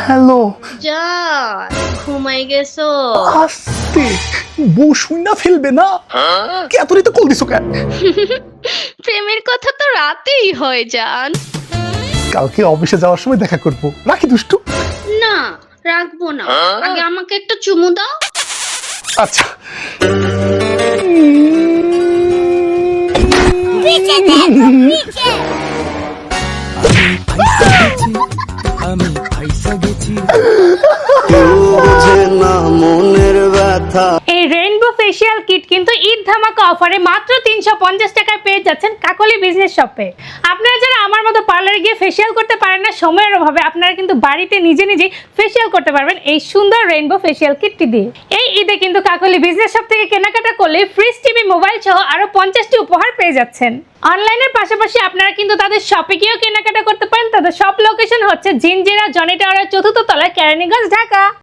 Hello. জান ঘুমাই গেছো? আস্তে, বউ শুইনা ফেলবে না। কে এত রাতে কল দিছো কেন? প্রেমের কথা তো রাতেই হয় জান। কালকে অফিসে যাওয়ার সময় দেখা করব, রাখি দুষ্টু। না রাখবো না, আগে আমাকে একটা চুমু দাও। আচ্ছা। আমি ফাইসা গেছি বুঝে না মনের ব্যথা। এই রেইনবো ফেসিয়াল কিট কিন্তু ঈদ ধামাকা অফারে মাত্র 350 টাকায় পেয়ে যাচ্ছেন কাকলি বিজনেস শপে। আপনারা যারা আমার মতো পার্লারে গিয়ে ফেসিয়াল করতে পারেন না সময়ের অভাবে, আপনারা কিন্তু বাড়িতে নিজে নিজেই ফেসিয়াল করতে পারবেন এই সুন্দর রেইনবো ফেসিয়াল কিটটি দিয়ে। এই ঈদে কিন্তু কাকলি বিজনেস শপ থেকে কেনাকাটা করলে ফ্রিজ, টিভি, মোবাইল সহ আরো 50টি উপহার পেয়ে যাচ্ছেন। অনলাইনের পাশাপাশি আপনারা কিন্তু তাদের শপে গিয়েও কেনাকাটা করতে পারেন। তাদের শপ লোকেশন হচ্ছে জিনজিরা জনি টাওয়ারের 4র্থ তলায়, কেরানীগঞ্জ, ঢাকা।